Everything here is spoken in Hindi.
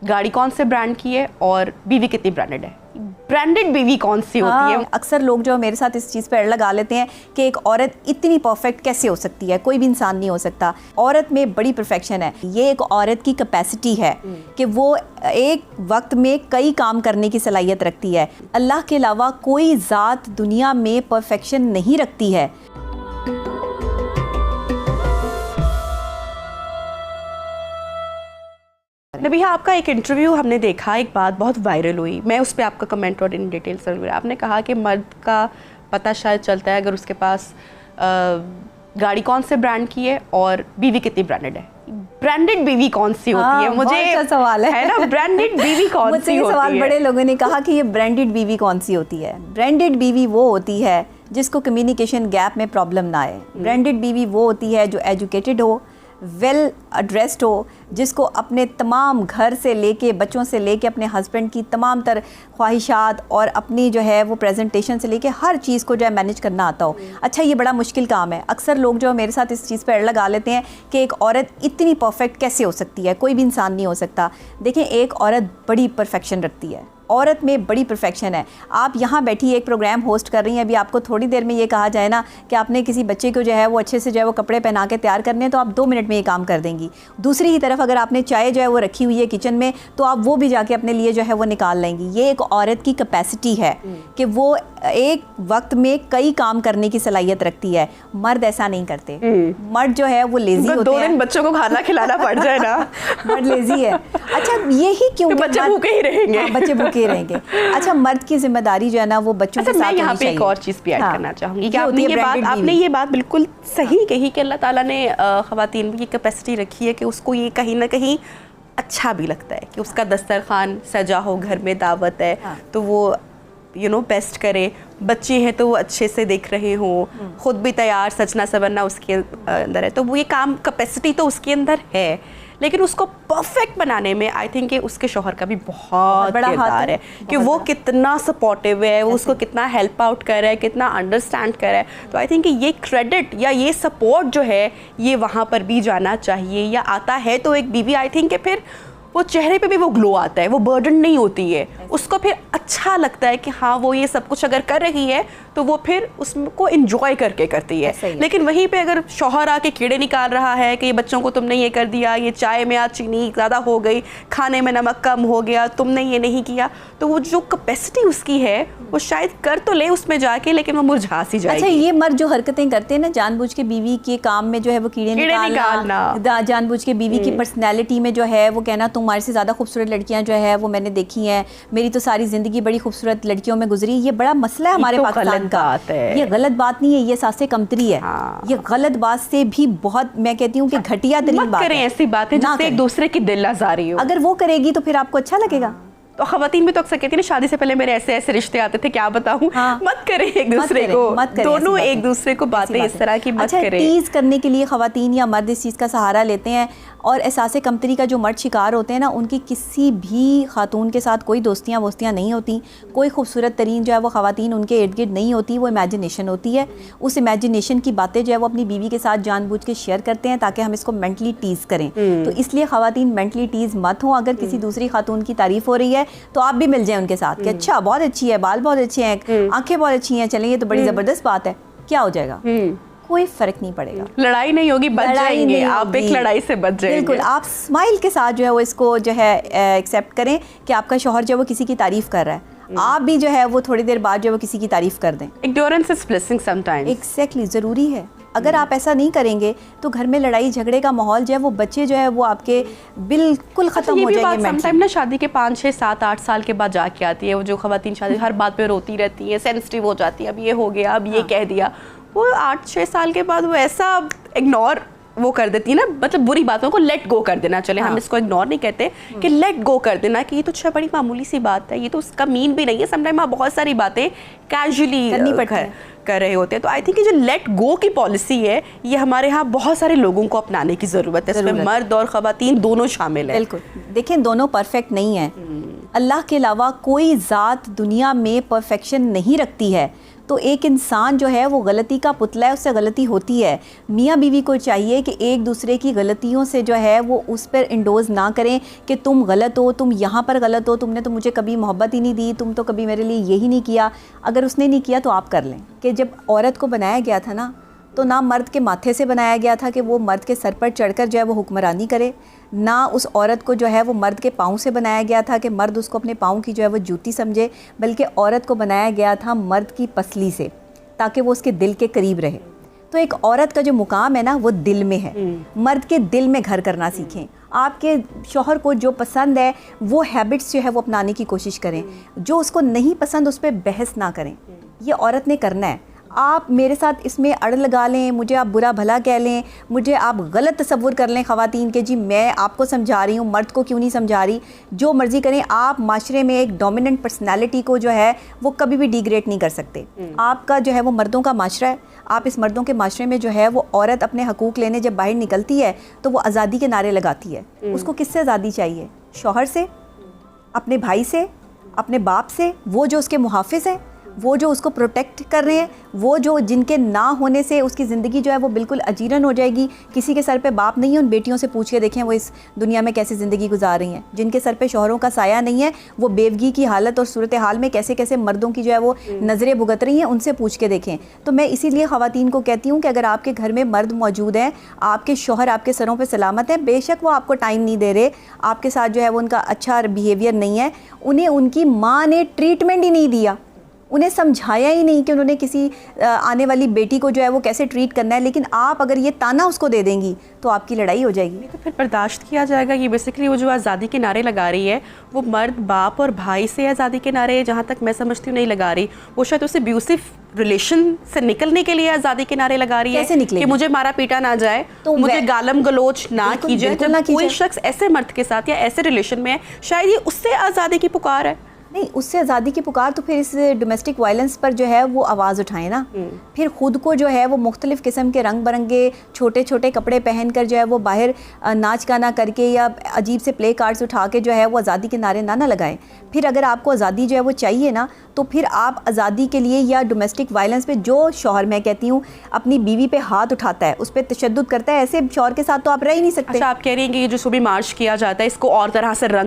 गाड़ी कौन से ब्रांड की है और बीवी कितनी ब्रांडेड है, ब्रांडेड बीवी कौन सी होती है। अक्सर लोग जो मेरे साथ इस चीज़ पे अड़ लगा लेते हैं कि एक औरत इतनी परफेक्ट कैसे हो सकती है, कोई भी इंसान नहीं हो सकता। औरत में बड़ी परफेक्शन है। ये एक औरत की कैपेसिटी है कि वो एक वक्त में कई काम करने की सलाहियत रखती है। अल्लाह के अलावा कोई ज़ात दुनिया में परफेक्शन नहीं रखती है। नबीहा, आपका एक इंटरव्यू हमने देखा, एक बात बहुत वायरल हुई, मैं उस पर आपका कमेंट और इन डिटेल से आपने कहा कि मर्द का पता शायद चलता है अगर उसके पास गाड़ी कौन से ब्रांड की है और बीवी कितनी ब्रांडेड है। ब्रांडेड बीवी कौन सी होती है? मुझे अच्छा सवाल है ना, ब्रांडेड बीवी कौन सी होती है? मुझसे सवाल बड़े लोगों ने कहा कि ये ब्रांडेड बीवी कौन सी होती है। ब्रांडेड बीवी वो होती है जिसको कम्युनिकेशन गैप में प्रॉब्लम ना आए। ब्रांडेड बीवी वो होती है जो एजुकेटेड हो, वेल एड्रेस्ड हो, जिसको अपने तमाम घर से लेके बच्चों से लेके अपने हस्बैंड की तमाम तर ख्वाहिशात और अपनी जो है वो प्रेजेंटेशन से लेके हर चीज़ को जो है मैनेज करना आता हो। अच्छा, ये बड़ा मुश्किल काम है। अक्सर लोग जो मेरे साथ इस चीज़ पर अड़ लगा लेते हैं कि एक औरत इतनी परफेक्ट कैसे हो सकती है, कोई भी इंसान नहीं हो सकता। देखें, एक औरत बड़ी परफेक्शन रखती है। औरत में बड़ी परफेक्शन है। आप यहाँ बैठी एक प्रोग्राम होस्ट कर रही हैं, अभी आपको थोड़ी देर में ये कहा जाए ना कि आपने किसी बच्चे को जो है वो अच्छे से जो है वो कपड़े पहना के तैयार करने हैं, तो आप 2 मिनट में ये काम कर देंगी। दूसरी ही तरफ अगर आपने चाय जो है वो रखी हुई है किचन में, तो आप वो भी जाके अपने लिए जो है वो निकाल लेंगी। ये एक औरत की कैपेसिटी है कि वो एक वक्त में कई काम करने की सलाहियत रखती है। मर्द ऐसा नहीं करते। मर्द जो है वो लेजी होते हैं। 2 दिन बच्चों को खाना खिलाना पड़ जाए ना, मर्द लेजी है। अच्छा, यही क्यों? बच्चे भूखे ही रहेंगे। बच्चे भूखे रहेंगे। अच्छा, मर्द की जिम्मेदारी जो है ना वो बच्चों के साथ मैं यहाँ पे एक और चीज़ भी ऐड करना चाहूँगी कि आपने ये बात बिल्कुल सही कही कि अल्लाह ताला ने ख़वातीन की कैपेसिटी रखी है कि उसको ये कहीं ना कहीं अच्छा भी लगता है कि उसका दस्तरखान सजा हो, घर में दावत है तो वो बेस्ट करे, बच्चे हैं तो वो अच्छे से देख रहे हों, खुद भी तैयार सजना सवरना उसके अंदर है, तो वो ये काम कैपेसिटी तो उसके अंदर है, लेकिन उसको परफेक्ट बनाने में आई थिंक कि उसके शौहर का भी बहुत बड़ा किरदार है कि वो कितना सपोर्टिव है, वो उसको कितना हेल्प आउट कर रहा है, कितना अंडरस्टैंड कर रहा है। तो आई थिंक कि ये क्रेडिट या ये सपोर्ट जो है ये वहाँ पर भी जाना चाहिए, या आता है तो एक बीवी आई थिंक कि फिर वो चेहरे पे भी वो ग्लो आता है, वो बर्डन नहीं होती है, उसको फिर अच्छा लगता है कि हाँ वो ये सब कुछ अगर कर रही है तो वो फिर उसको एंजॉय करके करती है। लेकिन वहीं पे अगर शौहर आके कीड़े निकाल रहा है कि ये बच्चों को तुमने ये कर दिया, ये चाय में आज चीनी ज़्यादा हो गई, खाने में नमक कम हो गया, तुमने ये नहीं किया, तो वो जो कैपेसिटी उसकी है वो शायद कर तो ले उसमें जाके, लेकिन वो मुरझा सी जाएगी। अच्छा, ये मर्द जो हरकतें करते हैं ना जानबूझ के बीवी के काम में जो है वो कीड़े निकालना, जानबूझ के बीवी की पर्सनैलिटी में जो है वो कहना तुम्हारे से ज़्यादा खूबसूरत लड़कियां जो है वो मैंने देखी हैं, मेरी तो सारी ज़िंदगी बड़ी खूबसूरत लड़कियों में गुजरी। ये बड़ा मसला है हमारे पाकिस्तान का। ये गलत बात नहीं है, ये सासे कमतरी है। ये गलत बात से भी बहुत, मैं कहती हूँ कि घटिया तरीन बात है। ऐसी बातें जिससे एक दूसरे की दिल आज़ारी हो, अगर वो करेगी तो फिर आपको अच्छा लगेगा। तो ख़वातीन भी तो अक्सर कहती है ना, शादी से पहले मेरे ऐसे ऐसे रिश्ते आते थे, क्या बताऊं। मत करें एक दूसरे को, दोनों एक दूसरे को बातें इस तरह की मत करें। टीज करने के लिए ख़वातीन या मर्द इस चीज़ का सहारा लेते हैं, और एहसास कमतरी का जो मर्द शिकार होते हैं ना, उनकी किसी भी खातून के साथ कोई दोस्तियाँ वोस्तियाँ नहीं होती, कोई खूबसूरत तरीन जो है वो ख़वातीन उनके इर्द गिर्द नहीं होती। वो इमेजिनेशन होती है, उस इमेजिनेशन की बातें जो है वो अपनी बीवी के साथ जानबूझ के शेयर करते हैं ताकि हम इसको मेंटली टीज़ करें। तो इसलिए ख़वातीन मेंटली टीज़ मत हो। अगर किसी दूसरी खातून की तारीफ़ हो रही है तो आप भी मिल जाए उनके साथ कि अच्छा बहुत अच्छी है, बाल बहुत अच्छे हैं, आंखें बहुत अच्छी हैं, चलें ये तो बड़ी ज़बरदस्त बात है। क्या हो जाएगा? कोई फर्क नहीं पड़ेगा, लड़ाई नहीं होगी, बच जाएंगे आप, एक लड़ाई से बच जाएंगे। बिल्कुल, आप स्माइल के साथ जो है वो इसको जो है एक्सेप्ट करें कि आपका शौहर जो है वो किसी की तारीफ कर रहा है, आप भी जो है वो थोड़ी देर बाद जो है वो किसी की तारीफ कर दें। Ignorance is blessing sometimes। Exactly, ज़रूरी है। अगर आप ऐसा नहीं करेंगे तो घर में लड़ाई झगड़े का माहौल जो है वो बच्चे जो है वो आपके बिल्कुल ख़त्म हो जाएंगे। समटाइम ना शादी के 5, 6, 7, 8 साल के बाद जाके आती है वो जो ख़वातीन शादी हर बात पे रोती रहती है, सेंसिटिव हो जाती है, अब ये हो गया, अब ये कह दिया, वो 8-6 साल के बाद वो ऐसा इग्नोर वो कर देती है ना, मतलब बुरी बातों को लेट गो कर देना, चले हम इसको इग्नोर नहीं कहते कि लेट गो कर देना कि ये तो अच्छा बड़ी मामूली सी बात है, ये तो उसका मीन भी नहीं है। समटाइम आप बहुत सारी बातें कैजुअली कर रहे होते हैं। तो आई थिंक जो लेट गो की पॉलिसी है ये हमारे यहाँ बहुत सारे लोगों को अपनाने की ज़रूरत है, इसमें मर्द और ख़वातीन दोनों शामिल हैं। बिल्कुल, देखें दोनों परफेक्ट नहीं है। अल्लाह के अलावा कोई ज़ात दुनिया में परफेक्शन नहीं रखती है, तो एक इंसान जो है वो गलती का पुतला है, उससे गलती होती है। मियाँ बीवी को चाहिए कि एक दूसरे की गलतियों से जो है वो उस पर इंडोज़ ना करें कि तुम गलत हो, तुम यहाँ पर गलत हो, तुमने तो मुझे कभी मोहब्बत ही नहीं दी, तुम तो कभी मेरे लिए यही नहीं किया। अगर उसने नहीं किया तो आप कर लें। कि जब औरत को बनाया गया था ना, तो ना मर्द के माथे से बनाया गया था कि वो मर्द के सर पर चढ़कर जो है वो हुक्मरानी करे, ना उस औरत को जो है वो मर्द के पाँव से बनाया गया था कि मर्द उसको अपने पाँव की जो है वो जूती समझे, बल्कि औरत को बनाया गया था मर्द की पसली से, ताकि वो उसके दिल के करीब रहे। तो एक औरत का जो मुकाम है ना वो दिल में है। मर्द के दिल में घर करना सीखें। आपके शौहर को जो पसंद है वो हैबिट्स जो है वो अपनाने की कोशिश करें, जो उसको नहीं पसंद उस पर बहस ना करें। ये औरत ने करना है। आप मेरे साथ इसमें अड़ लगा लें, मुझे आप बुरा भला कह लें, मुझे आप गलत तसव्वुर कर लें ख़वातीन के, जी मैं आपको समझा रही हूँ, मर्द को क्यों नहीं समझा रही, जो मर्ज़ी करें। आप माशरे में एक डोमिनेंट पर्सनालिटी को जो है वो कभी भी डिग्रेड नहीं कर सकते। आपका जो है वो मर्दों का माशरा है। आप इस मर्दों के माशरे में जो है वो औरत अपने हकूक़ लेने जब बाहर निकलती है तो वो आज़ादी के नारे लगाती है। उसको किससे आज़ादी चाहिए? शौहर से, अपने भाई से, अपने बाप से, वो जो उसके मुहाफ़िज़ हैं, वो जो उसको प्रोटेक्ट कर रहे हैं, वो जो जिनके ना होने से उसकी ज़िंदगी जो है वो बिल्कुल अजीरन हो जाएगी। किसी के सर पे बाप नहीं है, उन बेटियों से पूछ के देखें वो इस दुनिया में कैसे ज़िंदगी गुजार रही हैं। जिनके सर पे शौहरों का साया नहीं है, वो बेवगी की हालत और सूरत हाल में कैसे कैसे मर्दों की जो है वो नज़रें भुगत रही हैं, उनसे पूछ के देखें। तो मैं इसीलिए ख़वातीन को कहती हूँ कि अगर आपके घर में मर्द मौजूद हैं, आपके शौहर आपके सरों पर सलामत है, बेशक वो आपको टाइम नहीं दे रहे, आपके साथ जो है वो उनका अच्छा बिहेवियर नहीं है, उन्हें उनकी माँ ने ट्रीटमेंट ही नहीं दिया, उन्हें समझाया ही नहीं कि उन्होंने किसी आने वाली बेटी को जो है वो कैसे ट्रीट करना है, लेकिन आप अगर ये ताना उसको दे देंगी तो आपकी लड़ाई हो जाएगी। तो फिर बर्दाश्त किया जाएगा। ये बेसिकली वो जो आज़ादी के नारे लगा रही है वो मर्द बाप और भाई से आज़ादी के नारे, जहाँ तक मैं समझती हूँ, नहीं लगा रही। वो शायद उसे अब्यूसिव रिलेशन से निकलने के लिए आज़ादी के नारे लगा रही है। कैसे निकलेगी? कि मुझे मारा पीटा ना जाए, तो मुझे गालम गलोच ना कीजिए। जब कोई शख्स ऐसे मर्द के साथ या ऐसे रिलेशन में है, शायद ये उससे आज़ादी की पुकार है। नहीं, उससे आज़ादी की पुकार, तो फिर इस डोमेस्टिक वायलेंस पर जो है वो आवाज़ उठाएं ना। फिर ख़ुद को जो है वो मुख्तलिफ़ किस्म के रंग बरंगे छोटे छोटे कपड़े पहन कर जो है वो बाहर नाच गाना करके या अजीब से प्ले कार्ड्स उठा के जो है वो आज़ादी के नारे ना लगाएं। फिर अगर आपको आज़ादी जो है वो चाहिए ना, तो फिर आप आज़ादी के लिए या डोमेस्टिक वायलेंस पे, जो शौहर, मैं कहती हूँ, अपनी बीवी पे हाथ उठाता है, उस पर तशद्दुद करता है, ऐसे शौहर के साथ तो आप रह ही नहीं सकते। अच्छा, आप कह रही हैं कि ये जो सुबह मार्च किया जाता है इसको और तरह से रंग